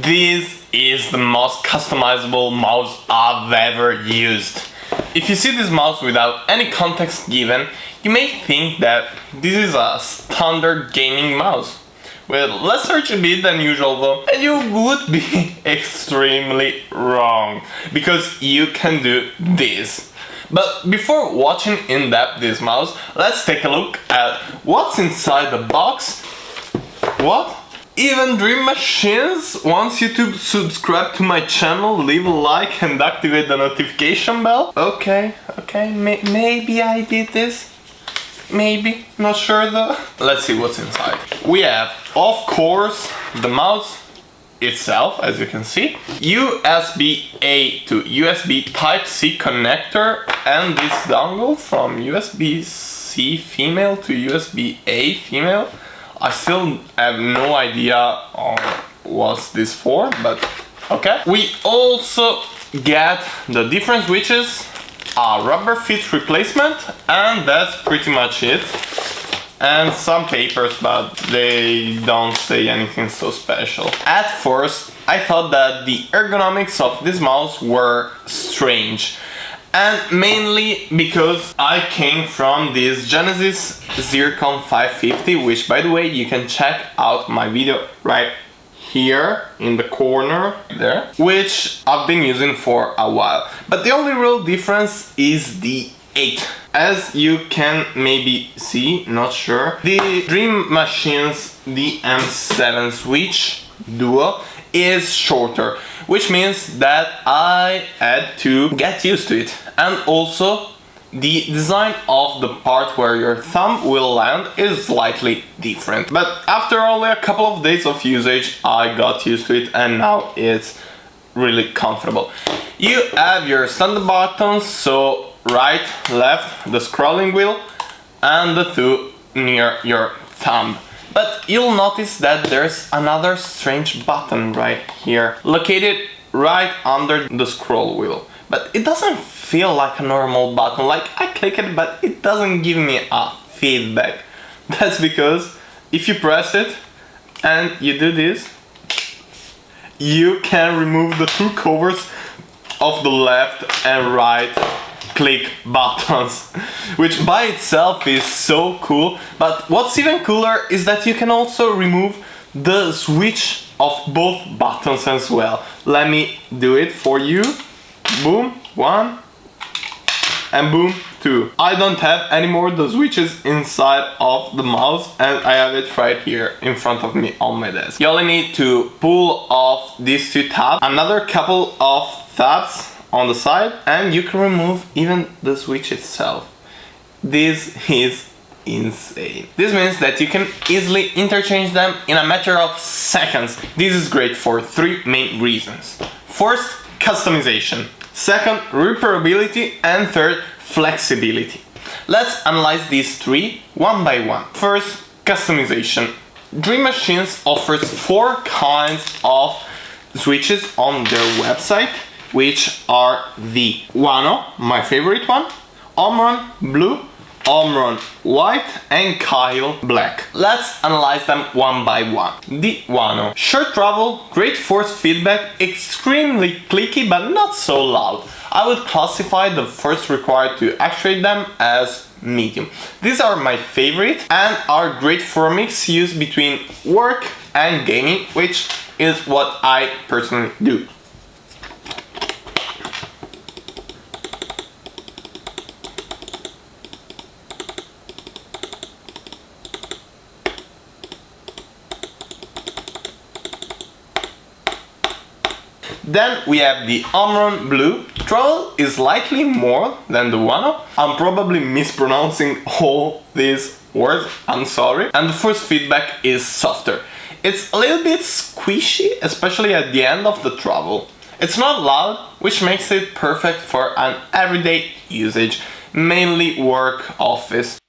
This is the most customizable mouse I've ever used. If you see this mouse without any context given, you may think that this is a standard gaming mouse with less RGB than usual though, and you would be extremely wrong, because you can do this. But before watching in depth this mouse, let's take a look at what's inside the box. What? Even DreamMachines wants you to subscribe to my channel, leave a like and activate the notification bell? Okay, maybe I did this. Maybe, not sure though. Let's see what's inside. We have, of course, the mouse itself, as you can see, USB-A to USB Type-C connector, and this dongle from USB-C female to USB-A female. I still have no idea on what's this for, but okay. We also get the different switches, a rubber fit replacement, and that's pretty much it. And some papers, but they don't say anything so special. At first, I thought that the ergonomics of this mouse were strange. And mainly because I came from this Genesis Zircon 550, which by the way, you can check out my video right here in the corner there, which I've been using for a while. But the only real difference is the 8. As you can maybe see, not sure, the DreamMachines DM7 Switch Duo is shorter, which means that I had to get used to it. And also, the design of the part where your thumb will land is slightly different. But after only a couple of days of usage, I got used to it and now it's really comfortable. You have your standard buttons, so right, left, the scrolling wheel, and the two near your thumb. But you'll notice that there's another strange button right here, located right under the scroll wheel. But it doesn't feel like a normal button, like I click it but it doesn't give me a feedback. That's because if you press it and you do this, you can remove the two covers of the left and right click buttons, which by itself is so cool. But what's even cooler is that you can also remove the switch of both buttons as well. Let me do it for you. Boom, 1, and boom, 2. I don't have anymore the switches inside of the mouse, and I have it right here in front of me on my desk. You only need to pull off these two tabs, another couple of tabs on the side, and you can remove even the switch itself. This is insane. This means that you can easily interchange them in a matter of seconds. This is great for 3 main reasons. First, customization. Second, repairability, and third, flexibility. Let's analyze these 3 one by one. First, customization. DreamMachines offers 4 kinds of switches on their website, which are the Huano, my favorite one, Omron Blue, Omron White, and Kailh Black. Let's analyze them one by one. The Huano. Short travel, great force feedback, extremely clicky but not so loud. I would classify the force required to actuate them as medium. These are my favorite and are great for a mix use between work and gaming, which is what I personally do. Then we have the Omron Blue. Travel is slightly more than the Huano. I'm probably mispronouncing all these words, I'm sorry. And the force feedback is softer. It's a little bit squishy, especially at the end of the travel. It's not loud, which makes it perfect for an everyday usage, mainly work, office.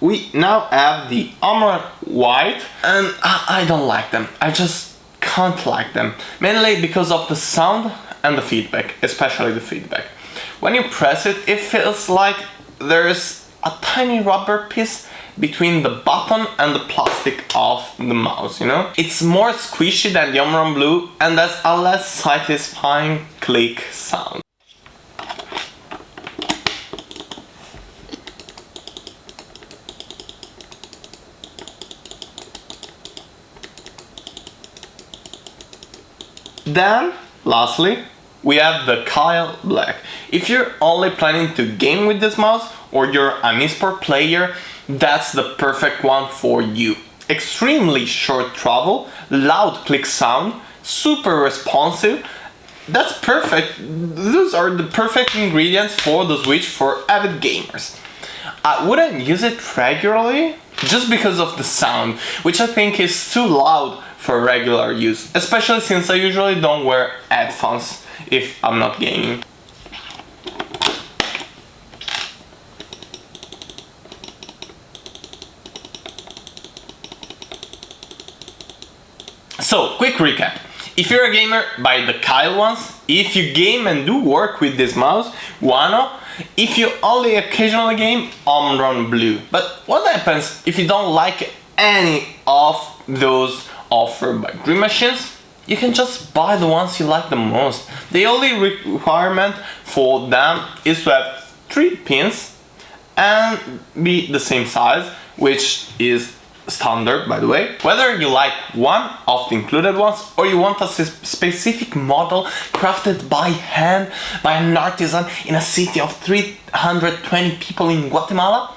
We now have the Omron White, and I don't like them. I just can't like them. Mainly because of the sound and the feedback, especially the feedback. When you press it, it feels like there's a tiny rubber piece between the button and the plastic of the mouse, you know? It's more squishy than the Omron Blue and has a less satisfying click sound. Then, lastly, we have the Kailh Black. If you're only planning to game with this mouse or you're an esport player, that's the perfect one for you. Extremely short travel, loud click sound, super responsive. That's perfect. Those are the perfect ingredients for the Switch for avid gamers. I wouldn't use it regularly just because of the sound, which I think is too loud for regular use, especially since I usually don't wear headphones if I'm not gaming. So, quick recap. If you're a gamer, buy the Kailh ones. If you game and do work with this mouse, Huano. If you only occasionally game, Omron Blue. But what happens if you don't like any of those offered by DreamMachines? You can just buy the ones you like the most. The only requirement for them is to have 3 pins and be the same size, which is standard, by the way. Whether you like one of the included ones or you want a specific model crafted by hand by an artisan in a city of 320 people in Guatemala,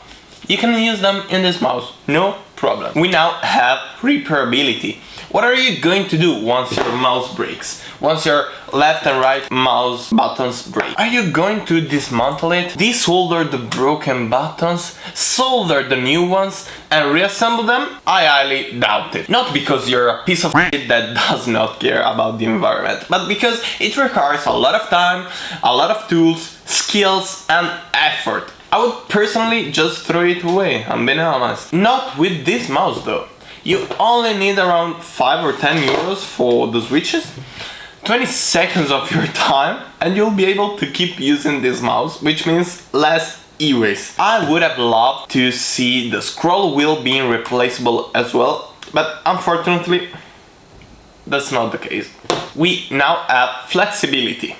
you can use them in this mouse, no problem. We now have repairability. What are you going to do once your mouse breaks? Once your left and right mouse buttons break? Are you going to dismantle it, desolder the broken buttons, solder the new ones, and reassemble them? I highly doubt it. Not because you're a piece of shit that does not care about the environment, but because it requires a lot of time, a lot of tools, skills, and effort. I would personally just throw it away, I'm being honest. Not with this mouse though. You only need around 5 or 10 euros for the switches, 20 seconds of your time, and you'll be able to keep using this mouse, which means less e-waste. I would have loved to see the scroll wheel being replaceable as well, but unfortunately, that's not the case. We now have flexibility.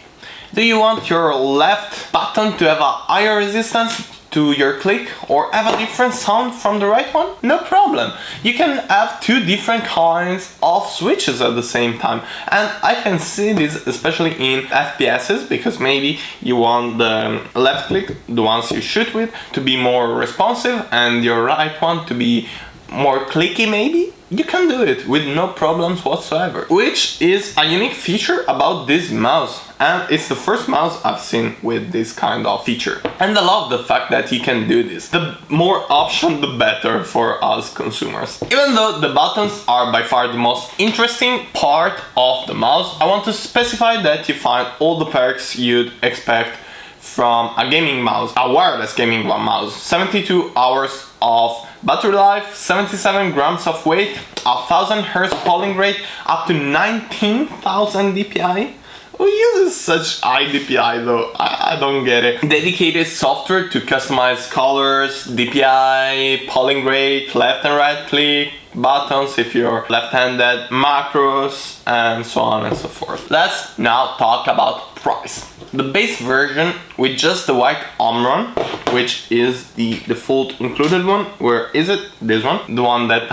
Do you want your left button to have a higher resistance to your click or have a different sound from the right one? No problem. You can have 2 different kinds of switches at the same time. And I can see this especially in FPSs, because maybe you want the left click, the ones you shoot with, to be more responsive and your right one to be more clicky maybe. You can do it with no problems whatsoever, which is a unique feature about this mouse, and it's the first mouse I've seen with this kind of feature. And I love the fact that you can do this. The more option, the better for us consumers. Even though the buttons are by far the most interesting part of the mouse, I want to specify that you find all the perks you'd expect from a gaming mouse, a wireless gaming mouse. 72 hours of battery life, 77 grams of weight, 1000 Hz polling rate, up to 19,000 dpi. Who uses such high DPI though? I don't get it. Dedicated software to customize colors, DPI, polling rate, left and right click, buttons if you're left-handed, macros, and so on and so forth. Let's now talk about price. The base version with just the white Omron, which is the default included one, where is it? This one, the one that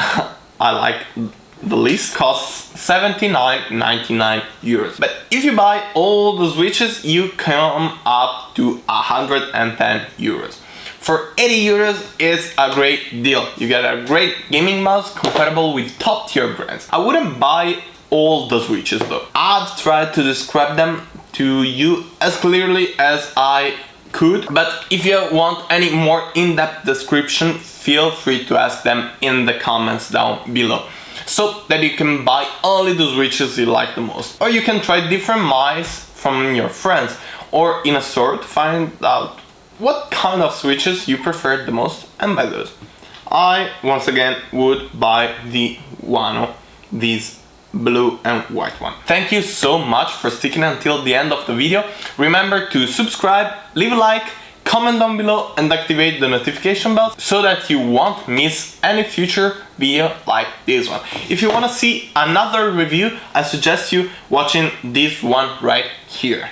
I like the least, costs 79.99 euros. But if you buy all the switches, you come up to 110 euros. For 80 euros, it's a great deal. You get a great gaming mouse compatible with top tier brands. I wouldn't buy all the switches though. I've tried to describe them to you as clearly as I could, but if you want any more in-depth description, feel free to ask them in the comments down below, so that you can buy only the switches you like the most. Or you can try different mice from your friends or in a store to find out what kind of switches you prefer the most and buy those. I, once again, would buy the Huano, these blue and white one. Thank you so much for sticking until the end of the video. Remember to subscribe, leave a like, comment down below and activate the notification bell so that you won't miss any future video like this one. If you want to see another review, I suggest you watching this one right here.